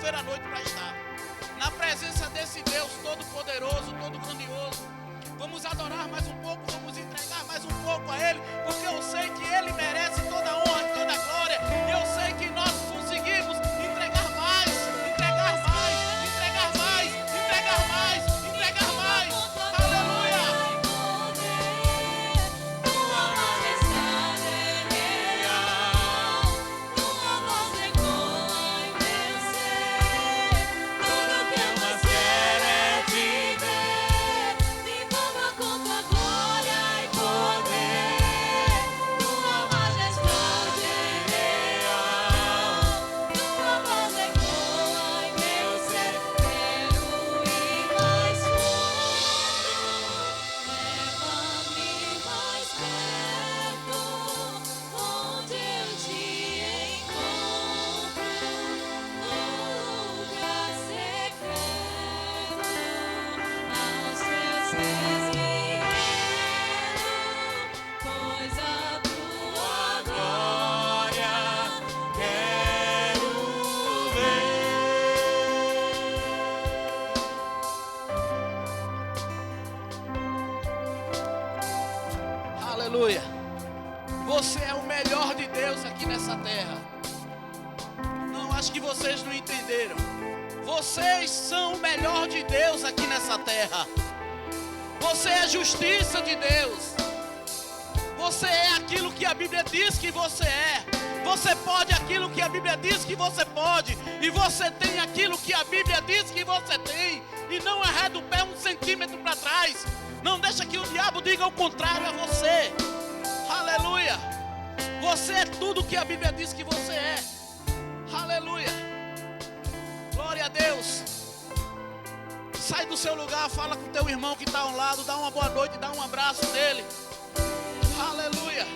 escolher a noite para estar na presença desse Deus todo-poderoso, todo-grandioso. Vamos adorar mais um pouco, vamos entregar mais um pouco a Ele, porque eu sei que Ele merece toda a honra, toda a glória. Eu sei que nós conseguimos entregar mais, entregar mais, entregar mais, entregar mais, entregar mais. Aleluia! Tua majestade é real, tua voz ecoa em meu ser. Tudo que eu mais quero é te ver, me envolva com tua glória e poder. Tua majestade é real, tua voz ecoa em meu ser. Quero ir mais fundo, leva-me mais perto, onde eu te encontro, no lugar secreto, aos teus pés me rendo, pois a tua glória quero ver. Aleluia! Você é o melhor de Deus aqui nessa terra. Não, acho que vocês não entenderam. Vocês são o melhor de Deus aqui nessa terra. Você é a justiça de Deus. Você é aquilo que a Bíblia diz que você é. Você pode aquilo que a Bíblia diz que você pode. E você tem aquilo que a Bíblia diz que você tem. E não arreda o pé 1 centímetro para trás. Não deixa que o diabo diga o contrário a você. Aleluia! Você é tudo que a Bíblia diz que você é. Aleluia! Glória a Deus. Sai do seu lugar, fala com teu irmão que está ao lado, dá uma boa noite, dá um abraço nele. Aleluia!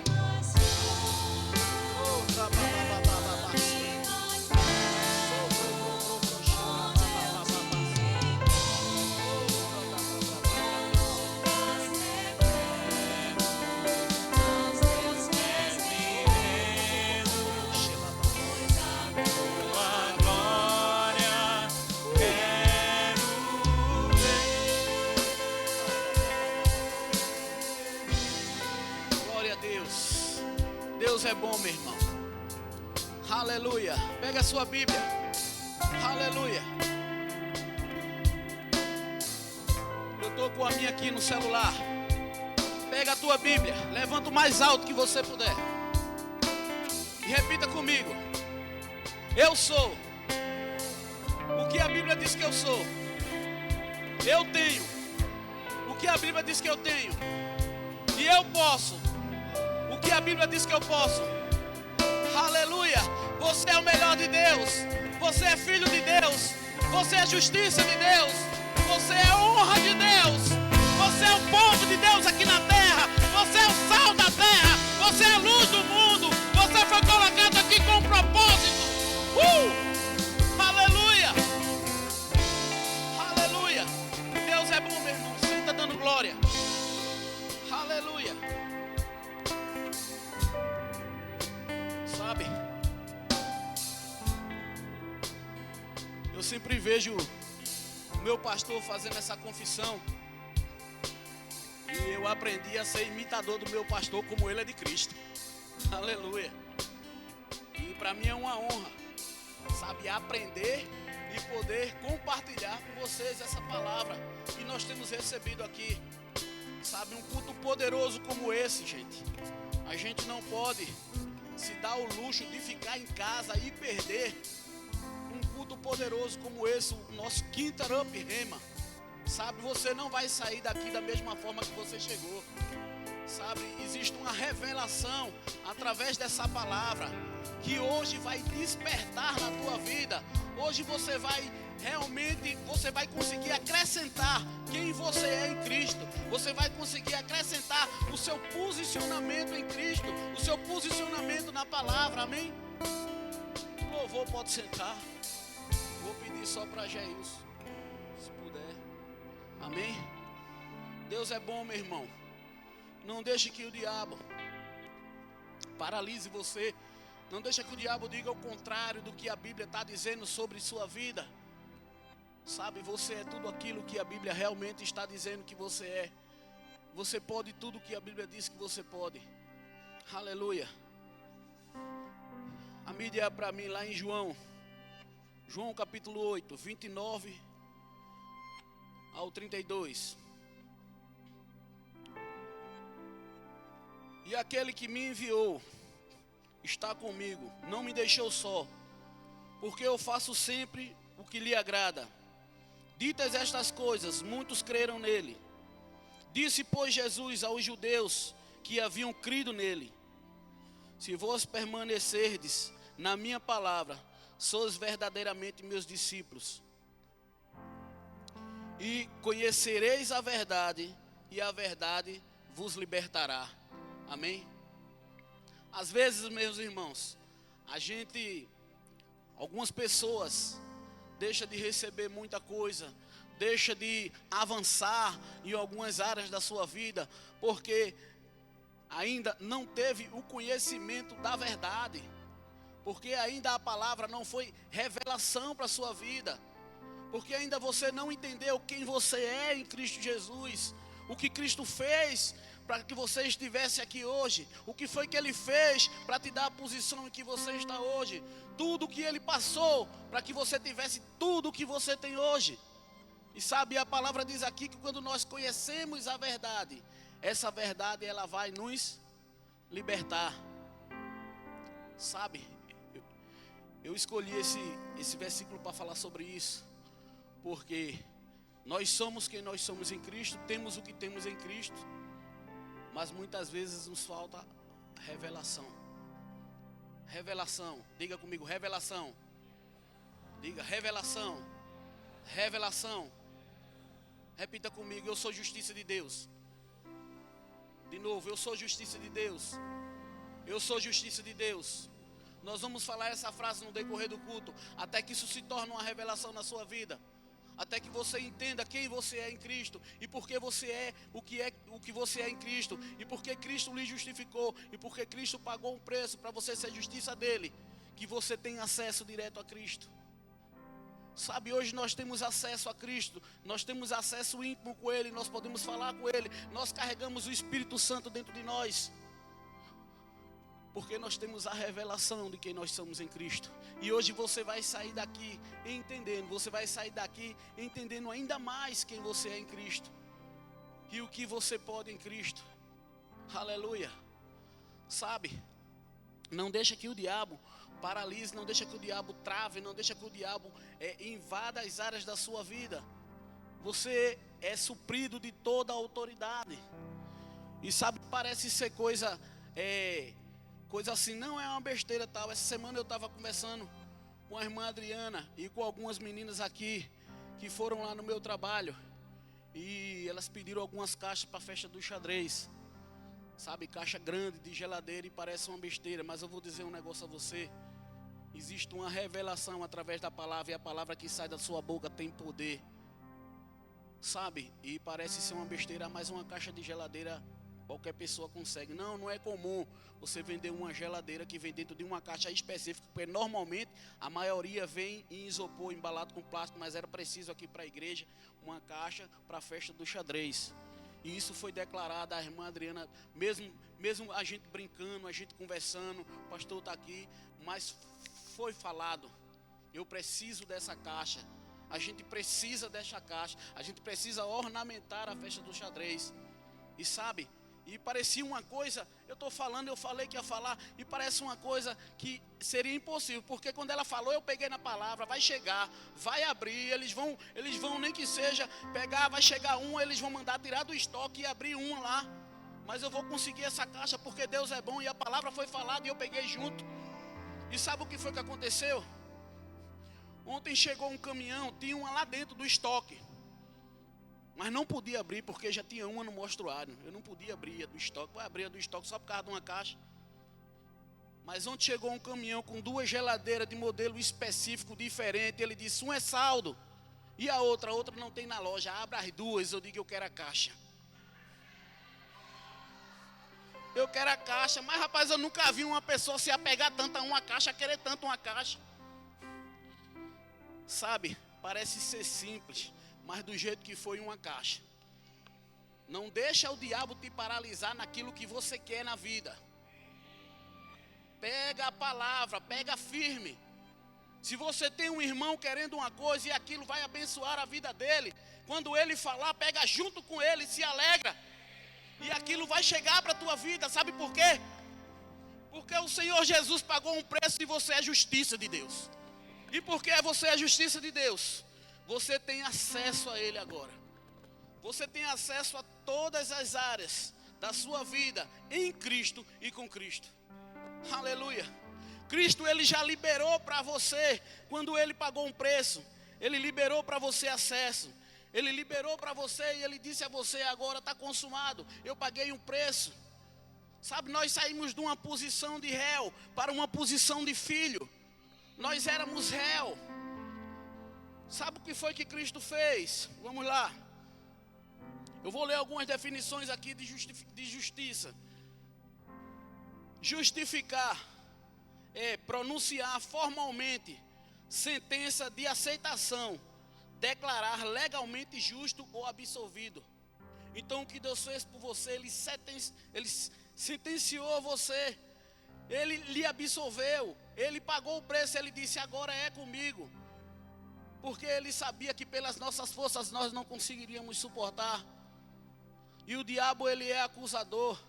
Oh, rabababababa. Aos teus pés me rendo, pois a tua glória quero ver. Glória a Deus. Deus é bom, meu irmão. Aleluia. Pega a sua Bíblia. Aleluia. Eu estou com a minha aqui no celular. Pega a tua Bíblia. Levanta o mais alto que você puder. E repita comigo. Eu sou o que a Bíblia diz que eu sou. Eu tenho o que a Bíblia diz que eu tenho. E eu posso o que a Bíblia diz que eu posso. Aleluia. Você é o melhor de Deus. Você é filho de Deus. Você é justiça de Deus. Você é honra de Deus. Você é o povo de Deus aqui na terra. Você é o sal da terra. Você é a luz do mundo. Você foi colocado aqui com um propósito. Aleluia. Aleluia. Deus é bom, meu irmão. Senta dando glória. Aleluia. Sabe, eu sempre vejo o meu pastor fazendo essa confissão. E eu aprendi a ser imitador do meu pastor como ele é de Cristo. Aleluia. E para mim é uma honra, sabe, aprender e poder compartilhar com vocês essa palavra que nós temos recebido aqui. Sabe, um culto poderoso como esse, gente. A gente não pode se dar o luxo de ficar em casa e perder um culto poderoso como esse, o nosso Quinta Up Rema. Sabe, você não vai sair daqui da mesma forma que você chegou. Sabe, existe uma revelação através dessa palavra que hoje vai despertar na tua vida. Hoje você vai realmente, você vai conseguir acrescentar quem você é em Cristo. Você vai conseguir acrescentar o seu posicionamento em Cristo, o seu posicionamento na palavra, amém? O louvor pode sentar. Vou pedir só para Jailson, se puder, amém? Deus é bom, meu irmão. Não deixe que o diabo paralise você Não deixa que o diabo diga o contrário do que a Bíblia está dizendo sobre sua vida. Sabe, você é tudo aquilo que a Bíblia realmente está dizendo que você é. Você pode tudo que a Bíblia diz que você pode. Aleluia. A mídia é para mim lá em João capítulo 8, 29 ao 32. E aquele que me enviou está comigo, não me deixou só, porque eu faço sempre o que lhe agrada. Ditas estas coisas, muitos creram nele. Disse, pois, Jesus aos judeus que haviam crido nele: se vós permanecerdes na minha palavra, sois verdadeiramente meus discípulos, e conhecereis a verdade, e a verdade vos libertará. Amém? Às vezes, meus irmãos, algumas pessoas deixam de receber muita coisa, deixa de avançar em algumas áreas da sua vida, porque ainda não teve o conhecimento da verdade, porque ainda a palavra não foi revelação para a sua vida, porque ainda você não entendeu quem você é em Cristo Jesus, o que Cristo fez para que você estivesse aqui hoje, o que foi que Ele fez para te dar a posição em que você está hoje, tudo que Ele passou para que você tivesse tudo o que você tem hoje. E sabe, a palavra diz aqui que quando nós conhecemos a verdade, essa verdade ela vai nos libertar. Sabe, eu escolhi esse versículo para falar sobre isso, porque nós somos quem nós somos em Cristo, temos o que temos em Cristo, mas muitas vezes nos falta revelação. Revelação, diga comigo, revelação. Diga, revelação. Revelação. Repita comigo, eu sou justiça de Deus. De novo, eu sou justiça de Deus. Eu sou justiça de Deus. Nós vamos falar essa frase no decorrer do culto, até que isso se torne uma revelação na sua vida. Até que você entenda quem você é em Cristo, e por que você é o que você é em Cristo, e por que Cristo lhe justificou, e por que Cristo pagou um preço para você ser justiça dele, que você tem acesso direto a Cristo. Sabe, hoje nós temos acesso a Cristo, nós temos acesso íntimo com Ele, nós podemos falar com Ele, nós carregamos o Espírito Santo dentro de nós, porque nós temos a revelação de quem nós somos em Cristo. E hoje você vai sair daqui entendendo, você vai sair daqui entendendo ainda mais quem você é em Cristo, e o que você pode em Cristo. Aleluia. Sabe, não deixa que o diabo paralise, não deixa que o diabo trave, não deixa que o diabo invada as áreas da sua vida. Você é suprido de toda a autoridade. E sabe, parece ser coisa assim, não é uma besteira tal. Essa semana eu estava conversando com a irmã Adriana e com algumas meninas aqui que foram lá no meu trabalho, e elas pediram algumas caixas para a festa do xadrez. Sabe, caixa grande de geladeira, e parece uma besteira, mas eu vou dizer um negócio a você. Existe uma revelação através da palavra, e a palavra que sai da sua boca tem poder. Sabe, e parece ser uma besteira, mas uma caixa de geladeira qualquer pessoa consegue. Não é comum você vender uma geladeira que vem dentro de uma caixa específica, porque normalmente a maioria vem em isopor, embalado com plástico, mas era preciso aqui para a igreja uma caixa para a festa do xadrez. E isso foi declarado, a irmã Adriana, mesmo a gente brincando, a gente conversando, o pastor está aqui, mas foi falado, eu preciso dessa caixa, a gente precisa dessa caixa, a gente precisa ornamentar a festa do xadrez. E sabe, e parecia uma coisa, eu falei que ia falar, e parece uma coisa que seria impossível, porque quando ela falou, eu peguei na palavra, vai chegar, vai abrir, eles vão nem que seja pegar, vai chegar eles vão mandar tirar do estoque e abrir lá, mas eu vou conseguir essa caixa, porque Deus é bom, e a palavra foi falada, e eu peguei junto. E sabe o que foi que aconteceu? Ontem chegou um caminhão, tinha uma lá dentro do estoque, mas não podia abrir, porque já tinha uma no mostruário. Eu não podia abrir a do estoque. Vai abrir a do estoque só por causa de uma caixa. Mas ontem chegou um caminhão com 2 geladeiras de modelo específico diferente. Ele disse, um é saldo, e a outra não tem na loja. Abra as 2, eu digo, eu quero a caixa. Eu quero a caixa. Mas, rapaz, eu nunca vi uma pessoa se apegar tanto a uma caixa, querer tanto uma caixa. Sabe, parece ser simples, mas do jeito que foi uma caixa. Não deixa o diabo te paralisar naquilo que você quer na vida. Pega a palavra, pega firme. Se você tem um irmão querendo uma coisa e aquilo vai abençoar a vida dele, quando ele falar, pega junto com ele, se alegra. E aquilo vai chegar para a tua vida, sabe por quê? Porque o Senhor Jesus pagou um preço e você é justiça de Deus. E porque você é justiça de Deus, você tem acesso a Ele agora. Você tem acesso a todas as áreas da sua vida em Cristo e com Cristo. Aleluia. Cristo, Ele já liberou para você, quando Ele pagou um preço. Ele liberou para você acesso. Ele liberou para você e Ele disse a você: agora está consumado, eu paguei um preço. Sabe, nós saímos de uma posição de réu para uma posição de filho. Nós éramos réu. Sabe o que foi que Cristo fez? Vamos lá. Eu vou ler algumas definições aqui de justiça. Justificar é pronunciar formalmente sentença de aceitação, declarar legalmente justo ou absolvido. Então o que Deus fez por você, Ele sentenciou você, Ele lhe absolveu, Ele pagou o preço, Ele disse: agora é comigo. Porque Ele sabia que pelas nossas forças nós não conseguiríamos suportar. E o diabo, ele é acusador.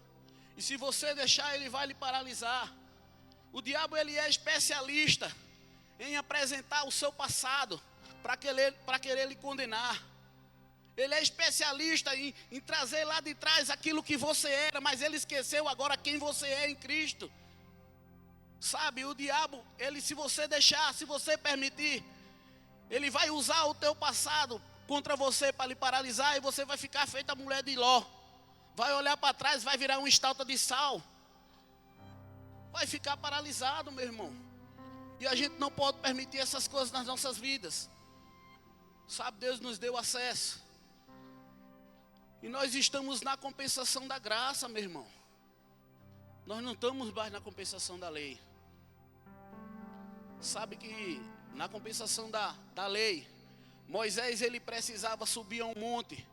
E se você deixar, ele vai lhe paralisar. O diabo, ele é especialista em apresentar o seu passado para querer lhe condenar. Ele é especialista em trazer lá de trás aquilo que você era, mas ele esqueceu agora quem você é em Cristo. Sabe, o diabo, ele, se você deixar, se você permitir, ele vai usar o teu passado contra você para lhe paralisar, e você vai ficar feita a mulher de Ló. Vai olhar para trás, vai virar uma estátua de sal. Vai ficar paralisado, meu irmão. E a gente não pode permitir essas coisas nas nossas vidas. Sabe, Deus nos deu acesso. E nós estamos na compensação da graça, meu irmão. Nós não estamos mais na compensação da lei. Sabe que na compensação da lei, Moisés, ele precisava subir a um monte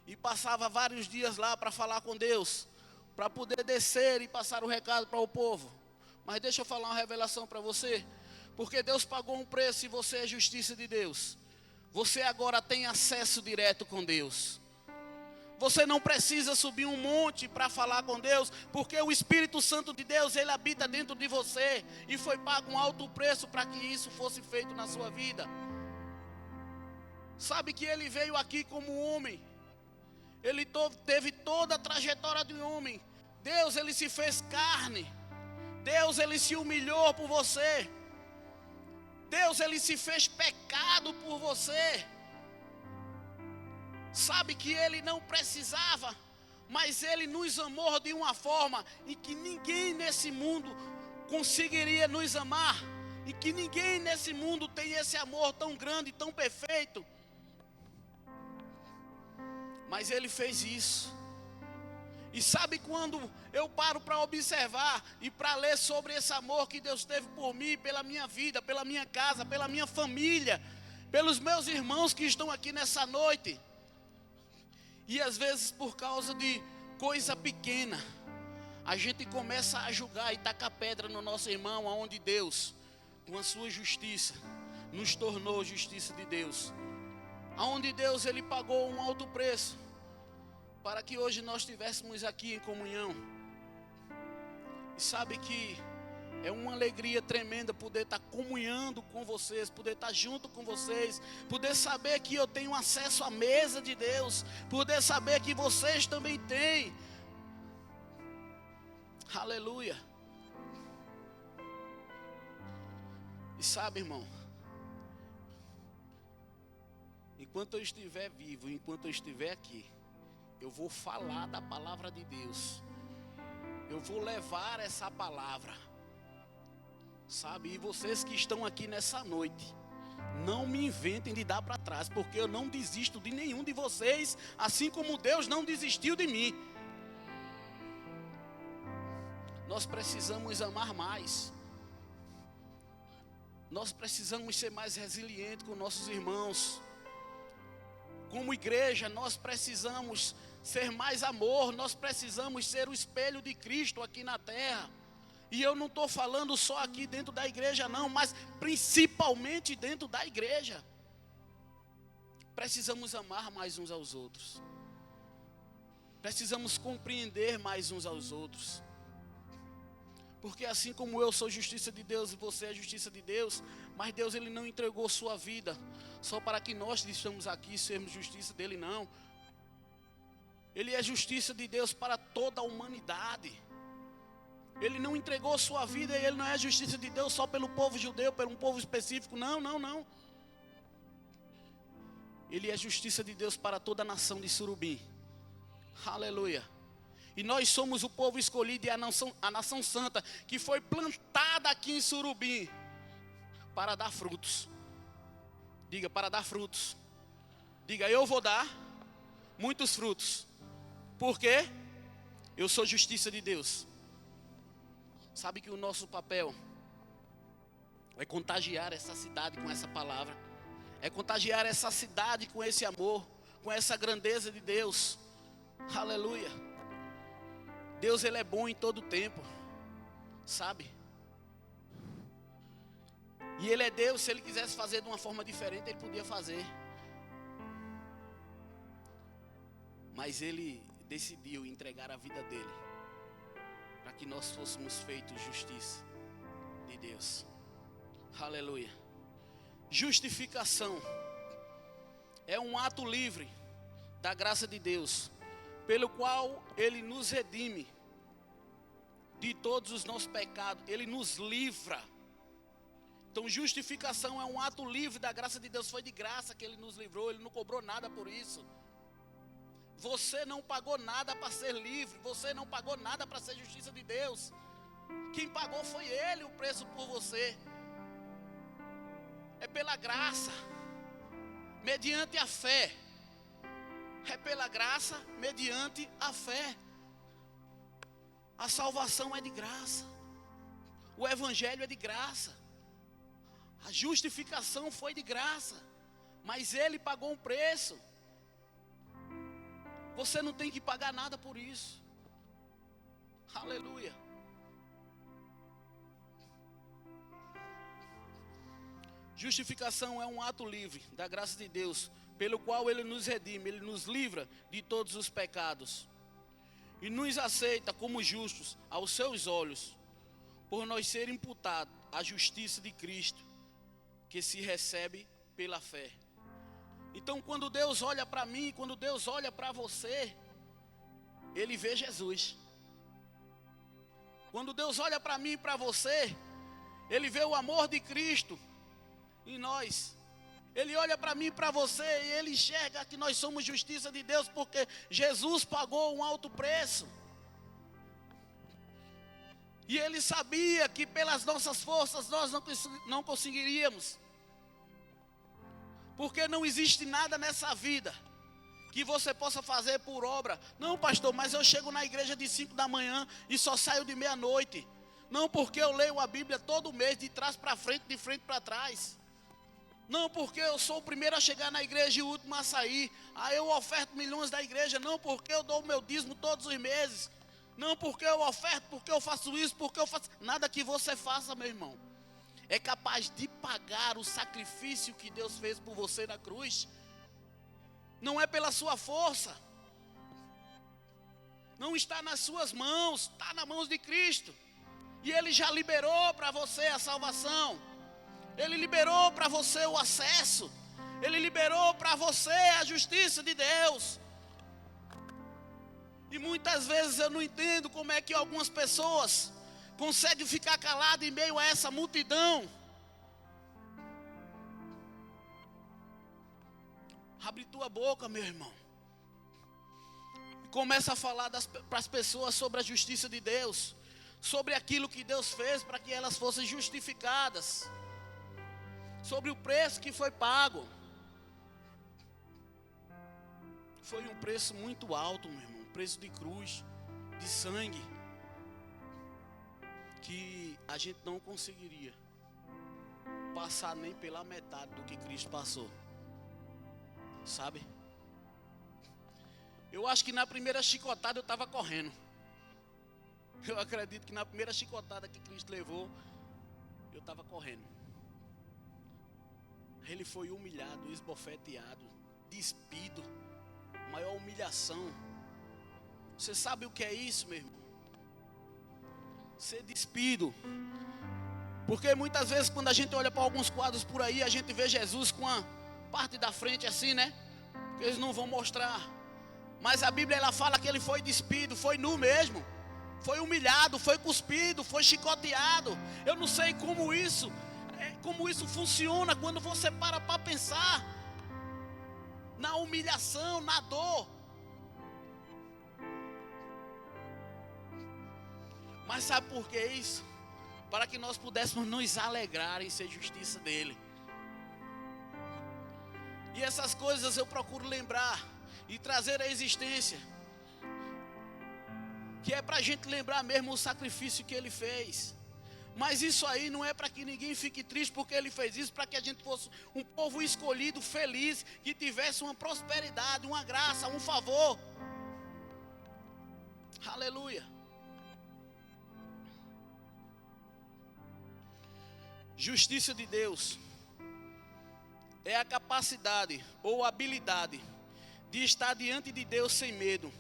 e passava vários dias lá para falar com Deus, para poder descer e passar o recado para o povo. Mas deixa eu falar uma revelação para você. Porque Deus pagou um preço e você é justiça de Deus. Você agora tem acesso direto com Deus. Você não precisa subir um monte para falar com Deus, porque o Espírito Santo de Deus, ele habita dentro de você. E foi pago um alto preço para que isso fosse feito na sua vida. Sabe que ele veio aqui como homem. Ele teve toda a trajetória de um homem. Deus, ele se fez carne. Deus, ele se humilhou por você. Deus, ele se fez pecado por você. Sabe que ele não precisava, mas ele nos amou de uma forma em que ninguém nesse mundo conseguiria nos amar. E que ninguém nesse mundo tem esse amor tão grande, tão perfeito. Mas ele fez isso. E sabe quando eu paro para observar e para ler sobre esse amor que Deus teve por mim, pela minha vida, pela minha casa, pela minha família, pelos meus irmãos que estão aqui nessa noite. E às vezes por causa de coisa pequena, a gente começa a julgar e tacar pedra no nosso irmão, aonde Deus, com a sua justiça, nos tornou justiça de Deus. Aonde Deus, ele pagou um alto preço para que hoje nós estivéssemos aqui em comunhão. E sabe que é uma alegria tremenda poder estar comunhando com vocês, poder estar junto com vocês, poder saber que eu tenho acesso à mesa de Deus, poder saber que vocês também têm. Aleluia. E sabe, irmão, enquanto eu estiver vivo, enquanto eu estiver aqui, eu vou falar da palavra de Deus. Eu vou levar essa palavra. Sabe, e vocês que estão aqui nessa noite, não me inventem de dar para trás, porque eu não desisto de nenhum de vocês, assim como Deus não desistiu de mim. nós precisamos amar mais. Nós precisamos ser mais resilientes com nossos irmãos. Como igreja, nós precisamos ser mais amor. Nós precisamos ser o espelho de Cristo aqui na terra. E eu não estou falando só aqui dentro da igreja não, mas principalmente dentro da igreja. Precisamos amar mais uns aos outros. Precisamos compreender mais uns aos outros. Porque assim como eu sou justiça de Deus e você é justiça de Deus, mas Deus ele não entregou sua vida só para que nós estamos aqui sermos justiça dele, não. Ele é justiça de Deus para toda a humanidade. Ele não entregou sua vida e ele não é justiça de Deus só pelo povo judeu, pelo um povo específico, não. Ele é justiça de Deus para toda a nação de Surubim. Aleluia. E nós somos o povo escolhido e a nação santa que foi plantada aqui em Surubim para dar frutos. Diga, para dar frutos. Diga, eu vou dar muitos frutos. Por quê? Eu sou justiça de Deus. Sabe que o nosso papel é contagiar essa cidade com essa palavra. É contagiar essa cidade com esse amor, com essa grandeza de Deus. Aleluia. Deus ele é bom em todo tempo, sabe? E ele é Deus, se ele quisesse fazer de uma forma diferente, ele podia fazer. Mas ele decidiu entregar a vida dele para que nós fôssemos feitos justiça de Deus. Aleluia. Justificação é um ato livre da graça de Deus, pelo qual ele nos redime de todos os nossos pecados, ele nos livra. Então justificação é um ato livre da graça de Deus, foi de graça que ele nos livrou, ele não cobrou nada por isso. Você não pagou nada para ser livre, você não pagou nada para ser justiça de Deus. Quem pagou foi ele o preço por você. É pela graça, mediante a fé. É pela graça, mediante a fé. A salvação é de graça. O evangelho é de graça. A justificação foi de graça. Mas ele pagou um preço. Você não tem que pagar nada por isso. Aleluia. Justificação é um ato livre da graça de Deus, pelo qual ele nos redime, ele nos livra de todos os pecados e nos aceita como justos aos seus olhos, por nós ser imputados a justiça de Cristo, que se recebe pela fé. Então quando Deus olha para mim, quando Deus olha para você, ele vê Jesus. Quando Deus olha para mim e para você, ele vê o amor de Cristo em nós. Ele olha para mim e para você e ele enxerga que nós somos justiça de Deus, porque Jesus pagou um alto preço. E ele sabia que pelas nossas forças nós não conseguiríamos. Porque não existe nada nessa vida que você possa fazer por obra. Não, pastor, mas eu chego na igreja de 5 da manhã e só saio de meia-noite. Não, porque eu leio a Bíblia todo mês, de trás para frente, de frente para trás. Não, porque eu sou o primeiro a chegar na igreja e o último a sair. Aí eu oferto milhões da igreja. Não, porque eu dou o meu dízimo todos os meses. Não, porque eu oferto, porque eu faço isso, porque eu faço... Nada que você faça, meu irmão, é capaz de pagar o sacrifício que Deus fez por você na cruz. Não é pela sua força. Não está nas suas mãos, está nas mãos de Cristo. E Ele já liberou para você a salvação. Ele liberou para você o acesso. Ele liberou para você a justiça de Deus. E muitas vezes eu não entendo como é que algumas pessoas conseguem ficar caladas em meio a essa multidão. Abre tua boca, meu irmão. E começa a falar para as pessoas sobre a justiça de Deus. Sobre aquilo que Deus fez para que elas fossem justificadas. Sobre o preço que foi pago. Foi um preço muito alto, meu irmão. Um preço de cruz, de sangue. que a gente não conseguiria passar nem pela metade do que Cristo passou. Sabe? Eu acho que na primeira chicotada eu estava correndo. Eu acredito que na primeira chicotada que Cristo levou, eu estava correndo. Ele foi humilhado, esbofeteado, despido, maior humilhação. Você sabe o que é isso, meu irmão? Ser despido. Porque muitas vezes quando a gente olha para alguns quadros por aí, a gente vê Jesus com a parte da frente assim, né? Porque eles não vão mostrar. Mas a Bíblia ela fala que ele foi despido, foi nu mesmo. Foi humilhado, foi cuspido, foi chicoteado. Eu não sei como isso funciona quando você para pensar na humilhação, na dor. Mas sabe por que isso? Para que nós pudéssemos nos alegrar em ser justiça dele. E essas coisas eu procuro lembrar e trazer à existência. Que é para a gente lembrar mesmo o sacrifício que ele fez. Mas isso aí não é para que ninguém fique triste porque ele fez isso, para que a gente fosse um povo escolhido, feliz, que tivesse uma prosperidade, uma graça, um favor. Aleluia. Justiça de Deus é a capacidade ou habilidade de estar diante de Deus sem medo,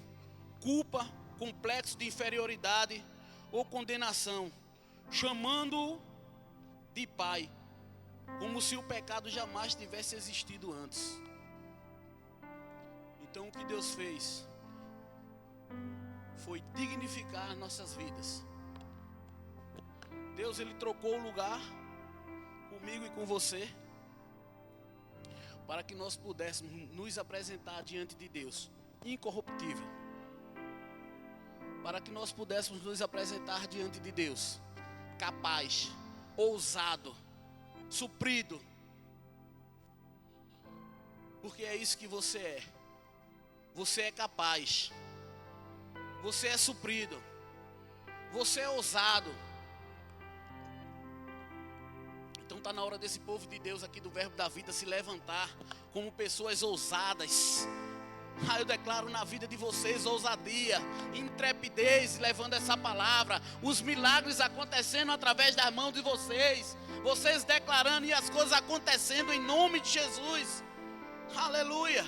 culpa, complexo de inferioridade ou condenação, chamando-o de Pai, como se o pecado jamais tivesse existido antes. Então o que Deus fez foi dignificar nossas vidas. Deus ele trocou o lugar comigo e com você, para que nós pudéssemos nos apresentar diante de Deus incorruptível, para que nós pudéssemos nos apresentar diante de Deus capaz, ousado, suprido, porque é isso que você é. Você é capaz, você é suprido, você é ousado. Então está na hora desse povo de Deus aqui do Verbo da Vida se levantar como pessoas ousadas. Eu declaro na vida de vocês ousadia, intrepidez, levando essa palavra, os milagres acontecendo através das mãos de vocês, vocês declarando e as coisas acontecendo em nome de Jesus. Aleluia.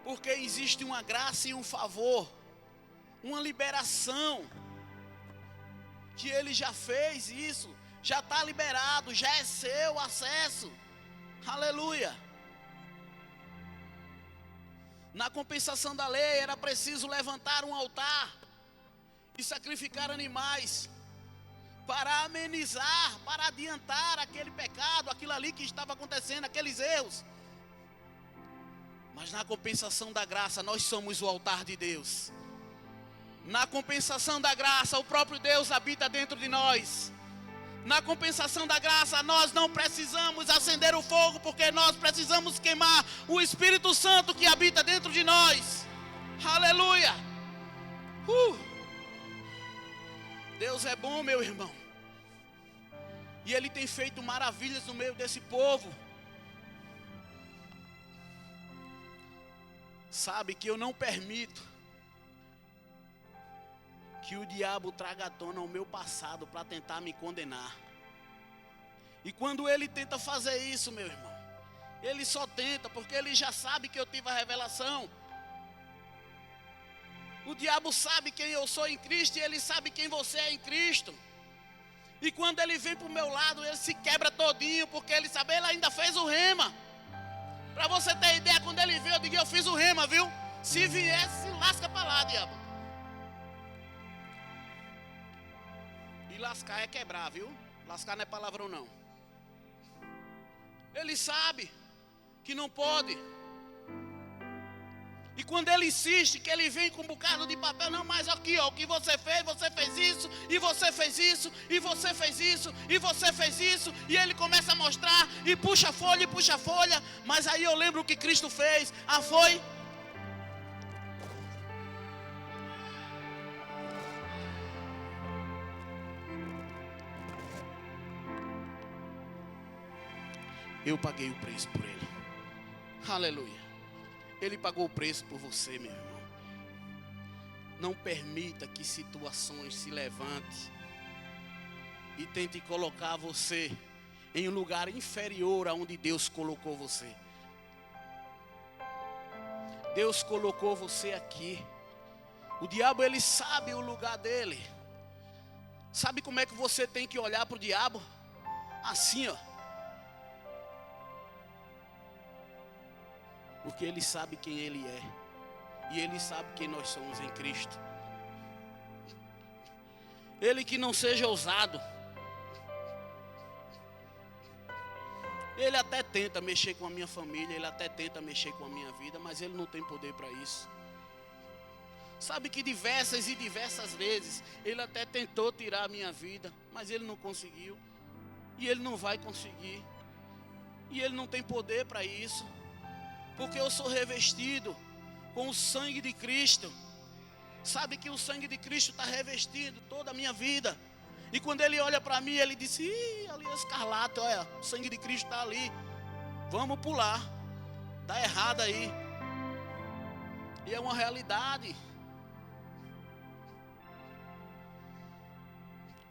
Porque existe uma graça e um favor, uma liberação, que Ele já fez isso, já está liberado, já é seu acesso. Aleluia. Na compensação da lei era preciso levantar um altar e sacrificar animais para amenizar, para adiantar aquele pecado, aquilo ali que estava acontecendo, aqueles erros. Mas na compensação da graça nós somos o altar de Deus. Na compensação da graça o próprio Deus habita dentro de nós. Na compensação da graça, nós não precisamos acender o fogo, porque nós precisamos queimar o Espírito Santo que habita dentro de nós. Aleluia. Deus é bom, meu irmão. E Ele tem feito maravilhas no meio desse povo. Sabe que eu não permito que o diabo traga à tona o meu passado para tentar me condenar. E quando ele tenta fazer isso, meu irmão, ele só tenta porque ele já sabe que eu tive a revelação. O diabo sabe quem eu sou em Cristo e ele sabe quem você é em Cristo. E quando ele vem para o meu lado, ele se quebra todinho, porque ele sabe, ele ainda fez o rema. Para você ter ideia, quando ele veio, eu digo, eu fiz o rema, viu? Se viesse, lasca para lá, diabo. Lascar é quebrar, viu? Lascar não é palavrão não. Ele sabe que não pode. E quando ele insiste, que ele vem com um bocado de papel, não, mas aqui ó, o que você fez isso, e você fez isso, e você fez isso, e você fez isso, e ele começa a mostrar, e puxa folha, mas aí eu lembro o que Cristo fez, foi... eu paguei o preço por ele. Aleluia. Ele pagou o preço por você, meu irmão. Não permita que situações se levantem e tente colocar você em um lugar inferior aonde Deus colocou você. Deus colocou você aqui. O diabo, ele sabe o lugar dele. Sabe como é que você tem que olhar para o diabo? Assim, ó. Porque ele sabe quem ele é. E ele sabe quem nós somos em Cristo. Ele que não seja ousado. Ele até tenta mexer com a minha família, ele até tenta mexer com a minha vida, mas ele não tem poder para isso. Sabe que diversas e diversas vezes ele até tentou tirar a minha vida, mas ele não conseguiu. E ele não vai conseguir. E ele não tem poder para isso. Porque eu sou revestido com o sangue de Cristo. Sabe que o sangue de Cristo está revestindo toda a minha vida. E quando ele olha para mim, ele disse: ih, ali é escarlate, olha, o sangue de Cristo está ali. Vamos pular. Está errado aí. E é uma realidade.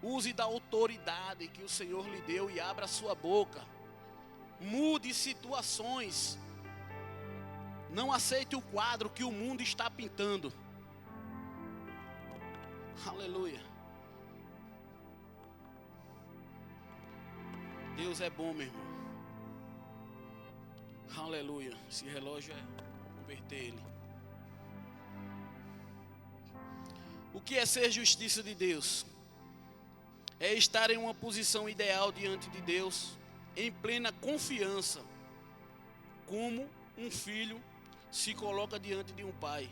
Use da autoridade que o Senhor lhe deu e abra a sua boca. Mude situações. Não aceite o quadro que o mundo está pintando. Aleluia. Deus é bom, meu irmão. Aleluia. Esse relógio converter ele. O que é ser justiça de Deus? É estar em uma posição ideal diante de Deus, em plena confiança, como um filho se coloca diante de um pai.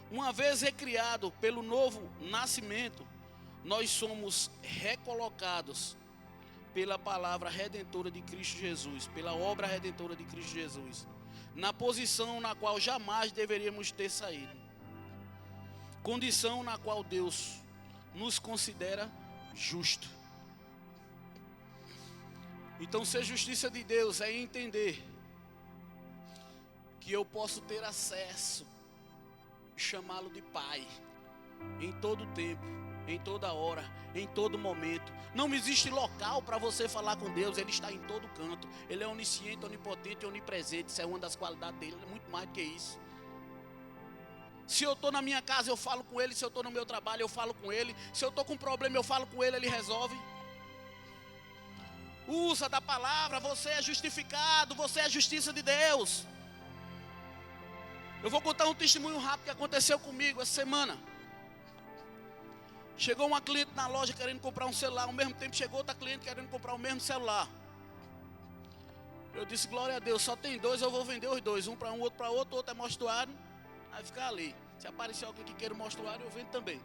Uma vez recriado pelo novo nascimento, nós somos recolocados pela palavra redentora de Cristo Jesus, pela obra redentora de Cristo Jesus, na posição na qual jamais deveríamos ter saído, condição na qual Deus nos considera justo. Então, ser justiça de Deus é entender que eu posso ter acesso, chamá-lo de Pai, em todo tempo, em toda hora, em todo momento. Não existe local para você falar com Deus, Ele está em todo canto. Ele é onisciente, onipotente e onipresente. Isso é uma das qualidades dele, é muito mais do que isso. Se eu estou na minha casa, eu falo com Ele. Se eu estou no meu trabalho, eu falo com Ele. Se eu estou com um problema, eu falo com Ele, Ele resolve. Usa da palavra, você é justificado, você é a justiça de Deus. Eu vou contar um testemunho rápido que aconteceu comigo essa semana. Chegou uma cliente na loja querendo comprar um celular. Ao mesmo tempo chegou outra cliente querendo comprar o mesmo celular. Eu disse: glória a Deus, só tem dois, eu vou vender os dois. Um para um, outro para outro, outro é mostruário. Vai ficar ali. Se aparecer alguém que queira mostruário, eu vendo também.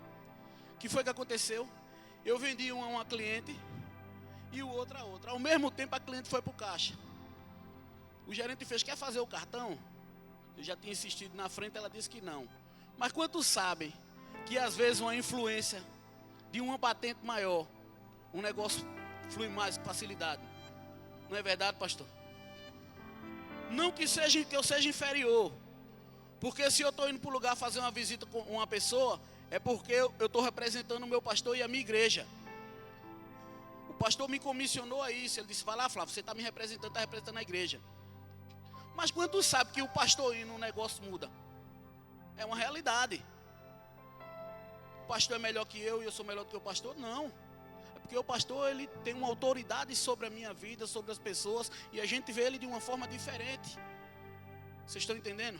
O que foi que aconteceu? Eu vendi um a uma cliente e o outro a outra. Ao mesmo tempo a cliente foi para o caixa. O gerente fez: quer fazer o cartão? Eu já tinha insistido na frente, ela disse que não. Mas quantos sabem que às vezes uma influência de uma patente maior, um negócio flui mais com facilidade? Não é verdade, pastor? Não que eu seja inferior. Porque se eu estou indo para o lugar fazer uma visita com uma pessoa, é porque eu estou representando o meu pastor e a minha igreja. O pastor me comissionou a isso. Ele disse: vai lá, Flávio, você está me representando, está representando a igreja. Mas quantos sabem que o pastor indo, o negócio muda? É uma realidade. O pastor é melhor que eu e eu sou melhor do que o pastor? Não. É porque o pastor, ele tem uma autoridade sobre a minha vida, sobre as pessoas, e a gente vê ele de uma forma diferente. Vocês estão entendendo?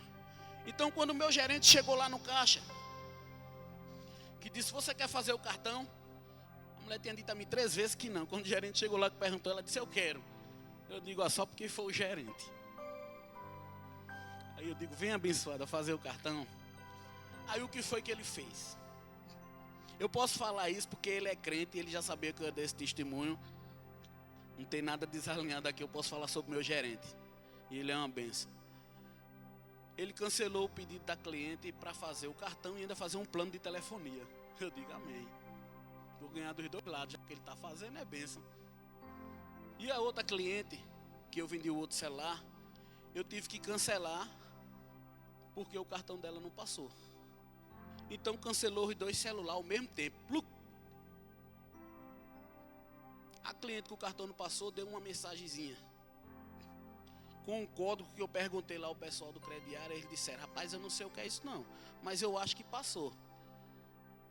Então, quando o meu gerente chegou lá no caixa, que disse: você quer fazer o cartão? A mulher tinha dito a mim 3 vezes que não. Quando o gerente chegou lá e perguntou, ela disse: eu quero. Eu digo: só porque foi o gerente. Aí eu digo: vem, abençoada, fazer o cartão. Aí o que foi que ele fez? Eu posso falar isso porque ele é crente e ele já sabia que eu ia dar esse testemunho. Não tem nada desalinhado aqui, eu posso falar sobre o meu gerente. E ele é uma benção. Ele cancelou o pedido da cliente para fazer o cartão e ainda fazer um plano de telefonia. Eu digo: amém. Vou ganhar dos dois lados, já que ele está fazendo, é benção. E a outra cliente, que eu vendi o outro celular, eu tive que cancelar, porque o cartão dela não passou. Então cancelou os 2 celulares ao mesmo tempo. Pluc. A cliente que o cartão não passou deu uma mensagenzinha com um código que eu perguntei lá ao pessoal do crediário. Eles disseram: rapaz, eu não sei o que é isso não, mas eu acho que passou.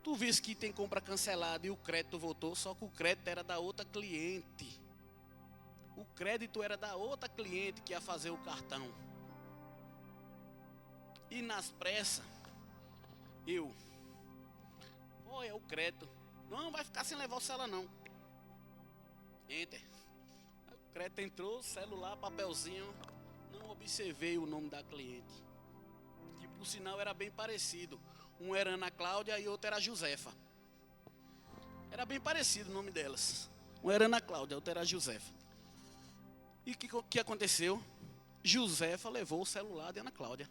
Tu viste que tem compra cancelada e o crédito voltou, só que o crédito era da outra cliente. O crédito era da outra cliente que ia fazer o cartão. E nas pressas, olha o crédito. Não vai ficar sem levar o celular não. Enter. O crédito entrou, celular, papelzinho. Não observei o nome da cliente, que por sinal era bem parecido. Um era Ana Cláudia e outro era Josefa. Era bem parecido o nome delas. Um era Ana Cláudia, outro era Josefa. E o que aconteceu? Josefa levou o celular de Ana Cláudia.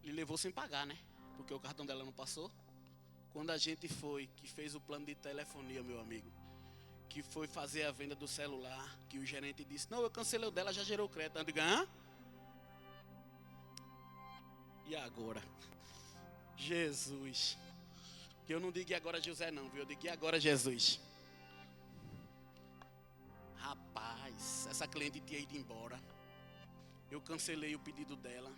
Ele levou sem pagar, né? Porque o cartão dela não passou. Quando a gente foi, que fez o plano de telefonia, meu amigo, que foi fazer a venda do celular, que o gerente disse: não, eu cancelei o dela, já gerou crédito. Eu digo: hã? E agora? Jesus. Que eu não digo e agora José não, viu? Eu digo e agora Jesus. Rapaz, essa cliente tinha ido embora. Eu cancelei o pedido dela.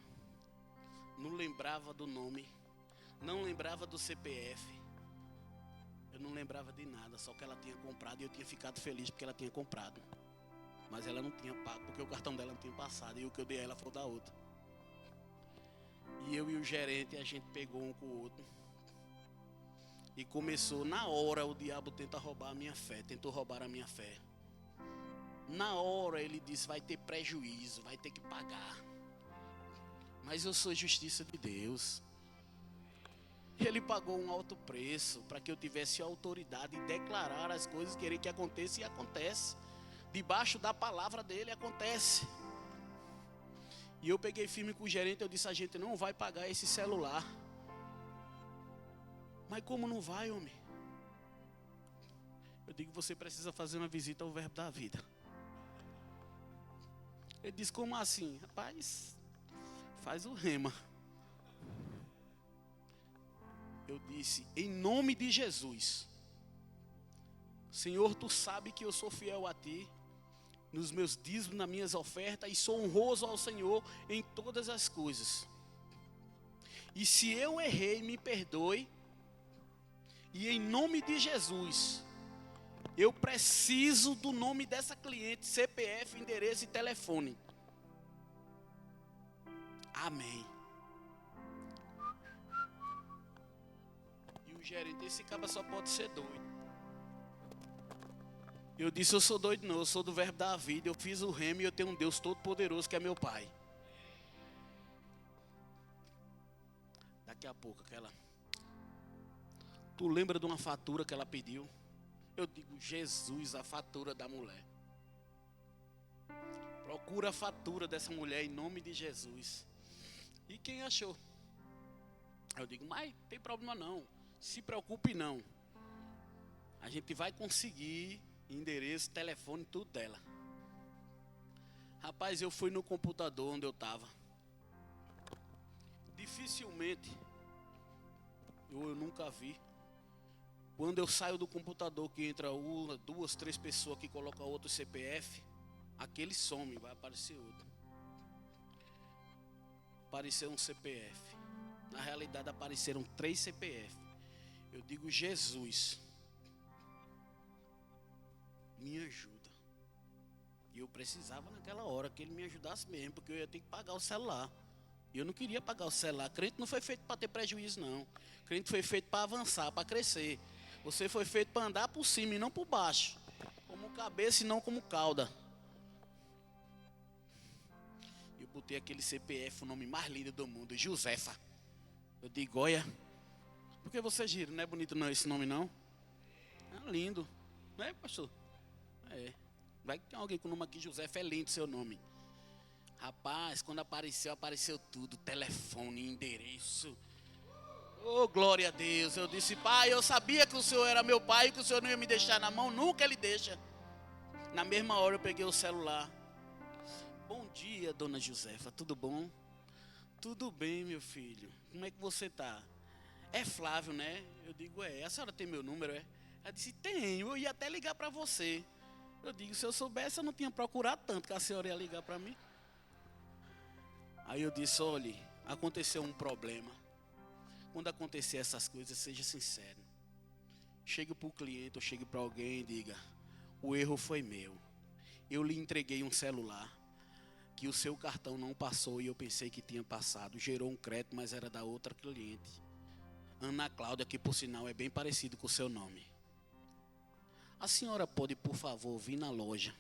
Não lembrava do nome. Não lembrava do CPF. Eu não lembrava de nada, só que ela tinha comprado e eu tinha ficado feliz porque ela tinha comprado. Mas ela não tinha pago, porque o cartão dela não tinha passado. E o que eu dei a ela foi da outra. E eu e o gerente, a gente pegou um com o outro. E começou, na hora o diabo tenta roubar a minha fé. Tentou roubar a minha fé. Na hora ele disse: vai ter prejuízo, vai ter que pagar. Mas eu sou justiça de Deus. Ele pagou um alto preço para que eu tivesse autoridade de declarar as coisas, querer que aconteça, e acontece. Debaixo da palavra dele acontece. E eu peguei firme com o gerente, eu disse: a gente não vai pagar esse celular. Mas como não vai, homem? Eu digo: você precisa fazer uma visita ao Verbo da Vida. Ele disse: como assim? Rapaz, faz o rema. Eu disse: em nome de Jesus, Senhor, tu sabe que eu sou fiel a ti, nos meus dízimos, nas minhas ofertas, e sou honroso ao Senhor em todas as coisas. E se eu errei, me perdoe. E em nome de Jesus, eu preciso do nome dessa cliente, CPF, endereço e telefone. Amém. E o gerente: esse cara só pode ser doido. Eu disse: eu sou doido não, eu sou do Verbo da Vida. Eu fiz o remo e eu tenho um Deus todo poderoso que é meu Pai. Daqui a pouco aquela... Tu lembra de uma fatura que ela pediu? Eu digo: Jesus, a fatura da mulher. Procura a fatura dessa mulher em nome de Jesus. E quem achou? Eu digo: mas tem problema não, se preocupe não. A gente vai conseguir endereço, telefone, tudo dela. Rapaz, eu fui no computador onde eu estava. Dificilmente, eu nunca vi. Quando eu saio do computador, que entra uma, duas, três pessoas que colocam outro CPF, aquele some, vai aparecer outro. Apareceu um CPF. Na realidade apareceram 3 CPF. Eu digo: Jesus, me ajuda. E eu precisava naquela hora que ele me ajudasse mesmo, porque eu ia ter que pagar o celular. E eu não queria pagar o celular. Crente não foi feito para ter prejuízo não. Crente foi feito para avançar, para crescer. Você foi feito para andar por cima e não por baixo, como cabeça e não como cauda. Eu botei aquele CPF, o nome mais lindo do mundo, Josefa. Eu digo: olha, por que você gira? Não é bonito não esse nome não? É lindo, não é, pastor? É. Vai que tem alguém com o nome aqui, Josefa, é lindo seu nome. Rapaz, quando apareceu tudo, telefone, endereço. Oh, glória a Deus. Eu disse: pai, eu sabia que o Senhor era meu pai e que o Senhor não ia me deixar na mão, nunca ele deixa. Na mesma hora eu peguei o celular. Bom dia, dona Josefa, tudo bom? Tudo bem, meu filho. Como é que você tá? É Flávio, né? Eu digo, a senhora tem meu número, é? Ela disse, tenho, eu ia até ligar para você. Eu digo, se eu soubesse, eu não tinha procurado tanto que a senhora ia ligar para mim. Aí eu disse, olhe, aconteceu um problema. Quando acontecer essas coisas, seja sincero. Chegue para o cliente ou chegue para alguém e diga, o erro foi meu. Eu lhe entreguei um celular que o seu cartão não passou e eu pensei que tinha passado. Gerou um crédito, mas era da outra cliente. Ana Cláudia, que por sinal é bem parecido com o seu nome. A senhora pode, por favor, vir na loja,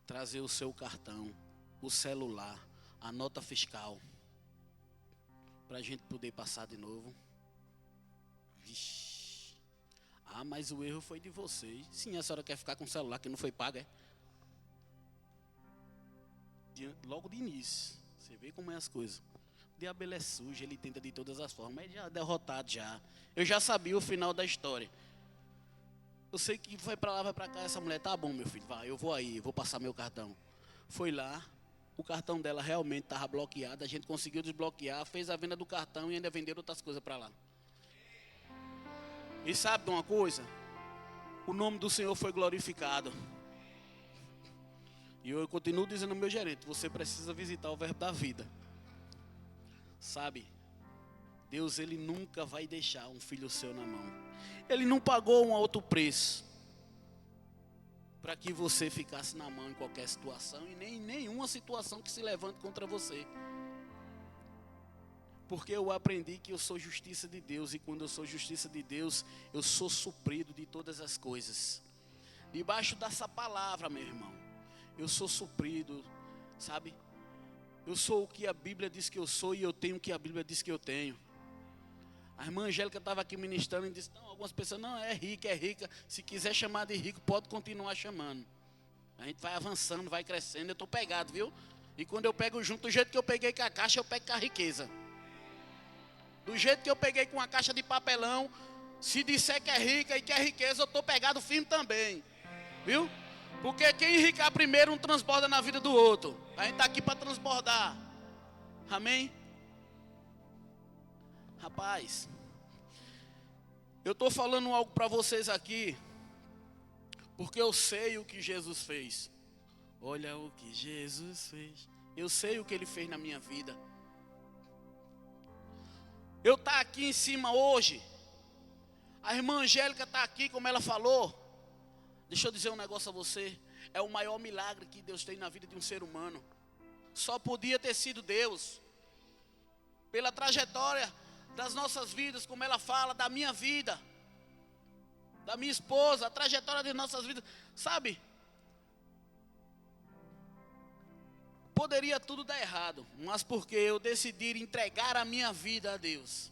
trazer o seu cartão, o celular, a nota fiscal, para a gente poder passar de novo? Vixe. Ah, mas o erro foi de vocês. Sim, a senhora quer ficar com o celular que não foi pago, é? Logo de início, você vê como é as coisas. O diabo ele é sujo, ele tenta de todas as formas, mas já derrotado já. Eu já sabia o final da história. Eu sei que vai para lá, vai para cá, essa mulher, tá bom meu filho, vai, eu vou aí, vou passar meu cartão. Foi lá, o cartão dela realmente estava bloqueado, a gente conseguiu desbloquear, fez a venda do cartão e ainda venderam outras coisas para lá. E sabe de uma coisa? O nome do Senhor foi glorificado. E eu continuo dizendo ao meu gerente, você precisa visitar o Verbo da Vida. Sabe, Deus ele nunca vai deixar um filho seu na mão. Ele não pagou um alto preço para que você ficasse na mão em qualquer situação e nem em nenhuma situação que se levante contra você. Porque eu aprendi que eu sou justiça de Deus e quando eu sou justiça de Deus, eu sou suprido de todas as coisas. Debaixo dessa palavra, meu irmão, eu sou suprido, sabe? Eu sou o que a Bíblia diz que eu sou e eu tenho o que a Bíblia diz que eu tenho. A irmã Angélica estava aqui ministrando e disse, não, algumas pessoas, não, é rica, se quiser chamar de rico, pode continuar chamando. A gente vai avançando, vai crescendo, eu estou pegado, viu? E quando eu pego junto, do jeito que eu peguei com a caixa, eu pego com a riqueza. Do jeito que eu peguei com a caixa de papelão, se disser que é rica e que é riqueza, eu estou pegado firme também, viu? Porque quem enricar primeiro não transborda na vida do outro. A gente está aqui para transbordar. Amém? Rapaz, eu estou falando algo para vocês aqui, porque eu sei o que Jesus fez. Olha o que Jesus fez. Eu sei o que Ele fez na minha vida. Eu estou aqui em cima hoje. A irmã Angélica está aqui, como ela falou. Deixa eu dizer um negócio a você. É o maior milagre que Deus tem na vida de um ser humano. Só podia ter sido Deus. Pela trajetória das nossas vidas, como ela fala, da minha vida, da minha esposa, a trajetória de nossas vidas, sabe? Poderia tudo dar errado, mas porque eu decidi entregar a minha vida a Deus.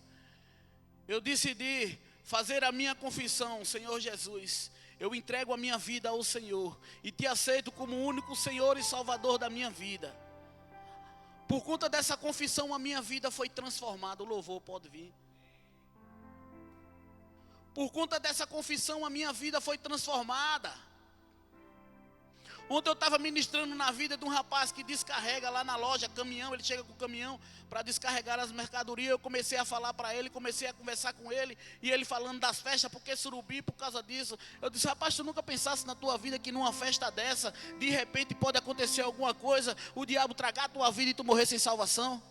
Eu decidi fazer a minha confissão, Senhor Jesus, eu entrego a minha vida ao Senhor e te aceito como o único Senhor e Salvador da minha vida. Por conta dessa confissão, a minha vida foi transformada. O louvor pode vir. Por conta dessa confissão, a minha vida foi transformada. Ontem eu estava ministrando na vida de um rapaz que descarrega lá na loja, caminhão, ele chega com o caminhão para descarregar as mercadorias. Eu comecei a falar para ele, comecei a conversar com ele, e ele falando das festas, porque Surubim, por causa disso. Eu disse, rapaz, tu nunca pensasse na tua vida que numa festa dessa, de repente pode acontecer alguma coisa, o diabo tragar a tua vida e tu morrer sem salvação?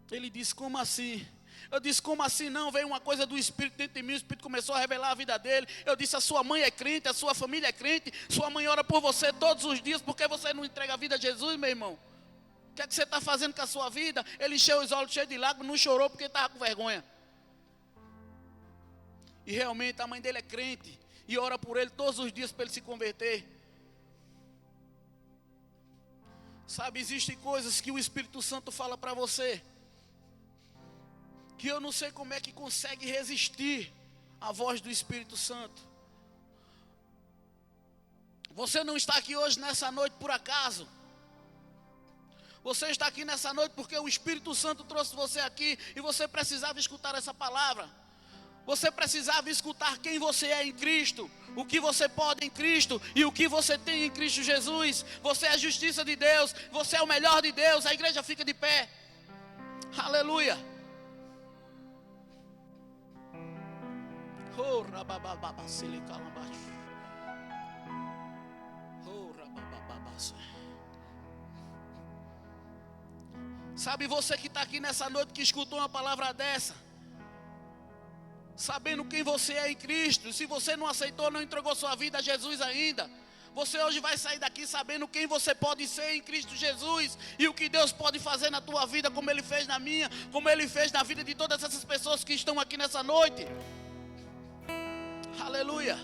Ele disse, como assim? Eu disse, como assim não? Veio uma coisa do Espírito dentro de mim, o Espírito começou a revelar a vida dele. Eu disse, a sua mãe é crente, a sua família é crente, sua mãe ora por você todos os dias, por que você não entrega a vida a Jesus, meu irmão? O que é que você está fazendo com a sua vida? Ele encheu os olhos cheios de lágrimas, não chorou porque estava com vergonha. E realmente a mãe dele é crente, e ora por ele todos os dias para ele se converter. Sabe, existem coisas que o Espírito Santo fala para você, que eu não sei como é que consegue resistir à voz do Espírito Santo. Você não está aqui hoje nessa noite por acaso. Você está aqui nessa noite porque o Espírito Santo trouxe você aqui e você precisava escutar essa palavra. Você precisava escutar quem você é em Cristo, o que você pode em Cristo e o que você tem em Cristo Jesus. Você é a justiça de Deus, você é o melhor de Deus. A igreja fica de pé. Aleluia. Oh, rabababa, silicalabaixo. Oh, rabababa. Sabe, você que está aqui nessa noite, que escutou uma palavra dessa, sabendo quem você é em Cristo, se você não aceitou, não entregou sua vida a Jesus ainda, você hoje vai sair daqui sabendo quem você pode ser em Cristo Jesus, e o que Deus pode fazer na tua vida, como Ele fez na minha, como Ele fez na vida de todas essas pessoas que estão aqui nessa noite. Aleluia.